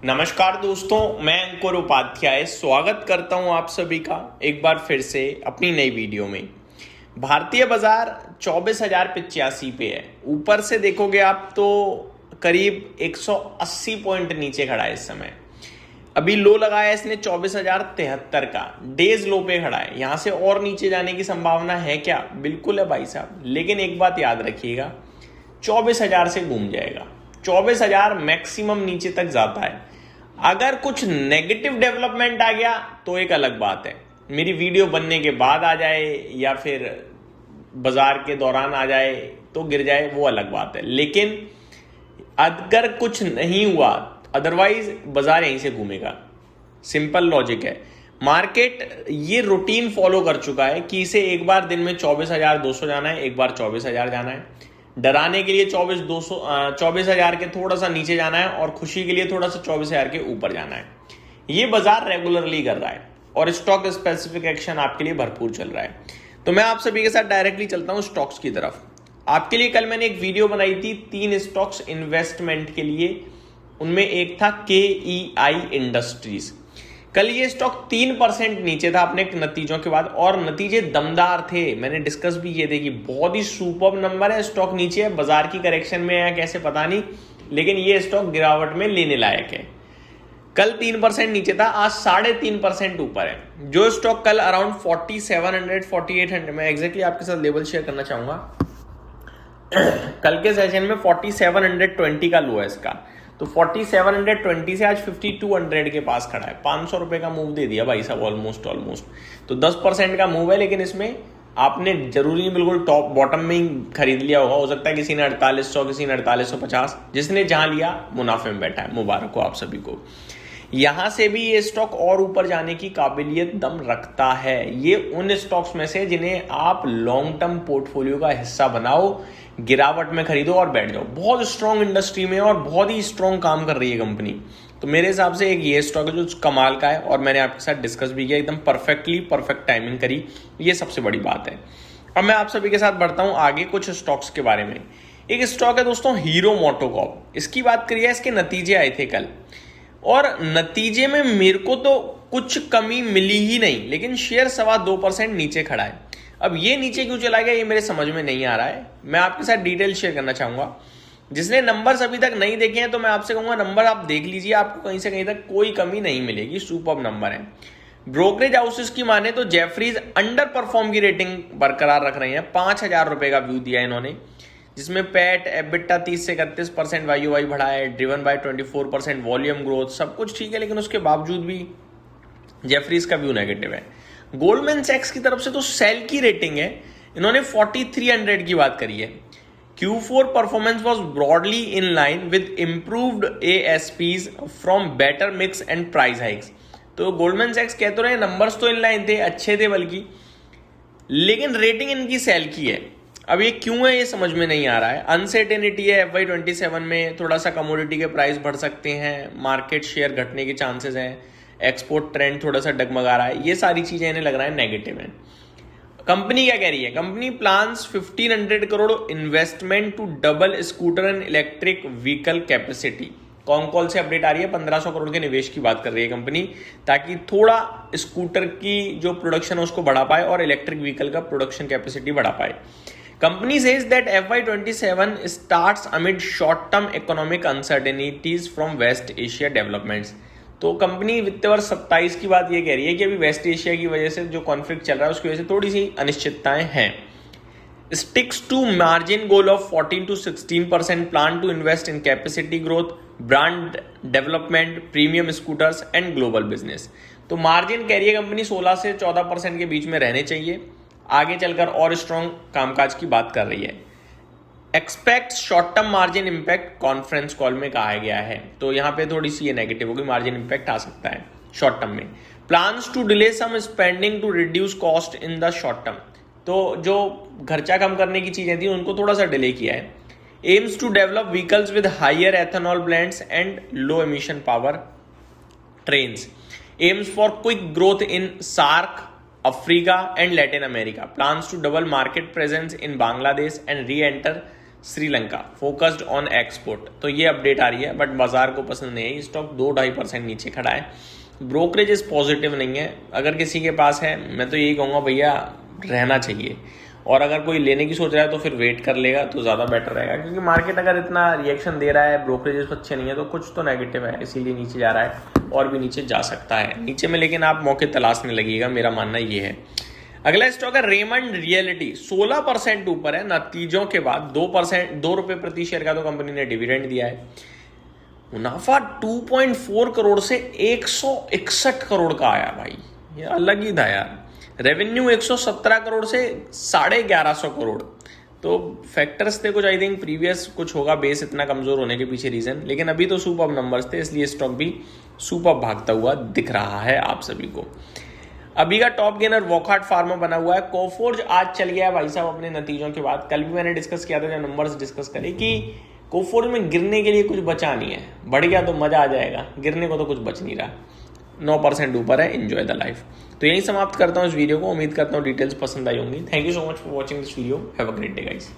नमस्कार दोस्तों, मैं अंकुर उपाध्याय स्वागत करता हूं आप सभी का एक बार फिर से अपनी नई वीडियो में। भारतीय बाजार 24,085 पे है। ऊपर से देखोगे आप तो करीब 180 पॉइंट नीचे खड़ा है इस समय। अभी लो लगाया इसने 24,073 का, डेज लो पे खड़ा है। यहां से और नीचे जाने की संभावना है क्या? बिल्कुल है भाई साहब, लेकिन एक बात याद रखिएगा, 24,000 से घूम जाएगा। 24,000 मैक्सिमम नीचे तक जाता है। अगर कुछ नेगेटिव डेवलपमेंट आ गया तो एक अलग बात है, मेरी वीडियो बनने के बाद आ जाए या फिर बाजार के दौरान आ जाए तो गिर जाए, वो अलग बात है। लेकिन अगर कुछ नहीं हुआ, अदरवाइज बाजार यहीं से घूमेगा। सिंपल लॉजिक है। मार्केट ये रूटीन फॉलो कर चुका है कि इसे एक बार दिन में 24,200 जाना है, एक बार 24,000 जाना है। डराने के लिए 24,000 के थोड़ा सा नीचे जाना है और खुशी के लिए थोड़ा सा 24,000 के ऊपर जाना है। ये बाजार रेगुलरली कर रहा है और स्टॉक स्पेसिफिक एक्शन आपके लिए भरपूर चल रहा है। तो मैं आप सभी के साथ डायरेक्टली चलता हूं स्टॉक्स की तरफ। आपके लिए कल मैंने एक वीडियो बनाई थी 3 स्टॉक्स इन्वेस्टमेंट के लिए। उनमें एक था KEI इंडस्ट्रीज। कल ये स्टॉक 3% नीचे था अपने नतीजों के बाद, और नतीजे दमदार थे। मैंने डिस्कस भी किए थे कि बहुत ही सुपर्ब नंबर है। स्टॉक नीचे है, बाजार की करेक्शन में है कैसे पता नहीं, लेकिन ये स्टॉक गिरावट में लेने लायक है। कल 3% नीचे था, आज 3.5% ऊपर है। जो स्टॉक कल अराउंड 4700 4800, मैं एग्जैक्टली आपके साथ लेवल शेयर करना चाहूंगा। कल के सेशन में 4720 का लो है इसका, तो 4720 से आज 5200 के पास खड़ा है। 500 रुपए का मूव दे दिया भाई साहब, ऑलमोस्ट। तो 10% का मूव है, लेकिन इसमें आपने जरूरी नहीं बिल्कुल टॉप बॉटम में ही खरीद लिया होगा। हो सकता है किसी ने 4800, किसी ने 4850, जिसने जहां लिया मुनाफे में बैठा है। मुबारक हो आप सभी को। यहां से भी ये स्टॉक और ऊपर जाने की काबिलियत दम रखता है। ये उन स्टॉक्स में से जिन्हें आप लॉन्ग टर्म पोर्टफोलियो का हिस्सा बनाओ, गिरावट में खरीदो और बैठ जाओ। बहुत स्ट्रॉन्ग इंडस्ट्री में और बहुत ही स्ट्रॉन्ग काम कर रही है कंपनी। तो मेरे हिसाब से एक ये स्टॉक है जो कमाल का है, और मैंने आपके साथ डिस्कस भी किया, एकदम परफेक्ट टाइमिंग करी। ये सबसे बड़ी बात है। अब मैं आप सभी के साथ बढ़ता हूं आगे कुछ स्टॉक्स के बारे में। एक स्टॉक है दोस्तों हीरो मोटोकॉर्प। इसकी बात करिए, इसके नतीजे आए थे कल, और नतीजे में मेरे को तो कुछ कमी मिली ही नहीं, लेकिन शेयर 2.25% नीचे खड़ा है। अब ये नीचे क्यों चला गया, ये मेरे समझ में नहीं आ रहा है। मैं आपके साथ डिटेल शेयर करना चाहूंगा। जिसने नंबर्स अभी तक नहीं देखे हैं तो मैं आपसे कहूंगा नंबर आप देख लीजिए, आपको कहीं से कहीं तक कोई कमी नहीं मिलेगी। सुपर्ब नंबर है। ब्रोकरेज हाउसेस की माने तो जेफरीज अंडर परफॉर्म की रेटिंग बरकरार रख रहे हैं। 5,000 रुपए का व्यू दिया इन्होंने, जिसमें पैट एबिटा 30 से 31% YoY बढ़ा है, ड्रिवन बाय 24% वॉल्यूम ग्रोथ। सब कुछ ठीक है, लेकिन उसके बावजूद भी जेफरीज का व्यू नेगेटिव है। गोल्डमैन सैक्स की तरफ से तो सेल की रेटिंग है, इन्होंने 4300 की बात करी है। Q4 performance was broadly in line with improved ASPs from better mix and price hikes. तो गोल्डमैन सैक्स कह तो रहे नंबर्स तो इन लाइन थे, अच्छे थे बल्कि, लेकिन रेटिंग इनकी सेल की है। अब ये क्यों है ये समझ में नहीं आ रहा है। अनसर्टेनिटी है, FY27 में थोड़ा सा कमोडिटी के प्राइस बढ़ सकते हैं, मार्केट शेयर घटने के चांसेस हैं, एक्सपोर्ट ट्रेंड थोड़ा सा डगमगा रहा है। ये सारी चीजें इन्हें लग रहा है नेगेटिव है। कंपनी क्या कह रही है? Company plans 1500 crore investment to double scooter and electric vehicle capacity. कौन कॉल से अपडेट आ रही है? 1500 करोड़ के निवेश की बात कर रही है कंपनी, ताकि थोड़ा स्कूटर की जो प्रोडक्शन है उसको बढ़ा पाए और इलेक्ट्रिक व्हीकल का प्रोडक्शन कैपेसिटी बढ़ा पाए। Company says that FY27 starts amid short-term economic uncertainties from West Asia developments। तो कंपनी वित्त वर्ष 27 की बात ये कह रही है कि अभी वेस्ट एशिया की वजह से जो कॉन्फ्लिक्ट चल रहा है उसकी वजह से थोड़ी सी अनिश्चितताएं हैं। Sticks to margin goal of 14 to 16%, plan to invest in capacity growth, brand development, premium scooters and global business। तो मार्जिन कह रही है कंपनी 16 से 14% के बीच में रहने चाहिए। आगे चलकर और स्ट्रॉन्ग कामकाज की बात कर रही है। Expect short term margin impact conference call में कहा गया है। तो यहां पे थोड़ी सी ये नेगेटिव होगी, मार्जिन इंपैक्ट आ सकता है शॉर्ट टर्म में। Plans to delay some spending to reduce cost in the short term. तो जो खर्चा कम करने की चीजें थी उनको थोड़ा सा डिले किया है। Aims to develop vehicles with higher ethanol blends and low emission power trains. Aims for quick growth in SAARC, Africa and Latin America, plans to double market presence in Bangladesh and re-enter Sri Lanka focused on export, तो ये update आ रही है, but बाजार को पसंद नहीं है। स्टॉक 2-2.5% नीचे खड़ा है। ब्रोकरेजेस पॉजिटिव नहीं है। अगर किसी के पास है, मैं तो यही कहूँगा भैया रहना चाहिए, और अगर कोई लेने की सोच रहा है तो फिर वेट कर लेगा तो ज़्यादा बेटर रहेगा, क्योंकि मार्केट अगर इतना रिएक्शन दे रहा है, ब्रोकरेजेस अच्छे नहीं है, तो कुछ तो नेगेटिव है, इसीलिए नीचे जा रहा है और भी नीचे जा सकता है नीचे में, लेकिन आप मौके तलाशने लगिएगा, मेरा मानना ये है। अगला स्टॉक है रेमंड रियलिटी, 16% ऊपर है नतीजों के बाद, 2 रुपये प्रति शेयर का तो कंपनी ने डिविडेंड दिया है। मुनाफा 2.4 करोड़ से 161 करोड़ का आया भाई, ये अलग ही था यार। रेवेन्यू 117 करोड़ से 1150 करोड़, तो फैक्टर्स थे कुछ, आई थिंक प्रीवियस कुछ होगा बेस इतना कमजोर होने के पीछे रीजन, लेकिन अभी तो सुपर नंबर्स थे, इसलिए स्टॉक भी सुपर भागता हुआ दिख रहा है आप सभी को। अभी का टॉप गेनर वॉकहार्ट फार्मा बना हुआ है। कोफोर्ज आज चल गया भाई साहब अपने नतीजों के बाद। कल भी मैंने डिस्कस किया था जब नंबर्स डिस्कस करे कि कोफोर्ज में गिरने के लिए कुछ बचा नहीं है, बढ़ गया तो मजा आ जाएगा, गिरने को तो कुछ बच नहीं रहा। 9% ऊपर है, एंजॉय द लाइफ। तो यही समाप्त करता हूँ इस वीडियो को, उम्मीद करता हूँ डिटेल्स पसंद आई होंगी। Thank you so much for watching this video, have a great day guys.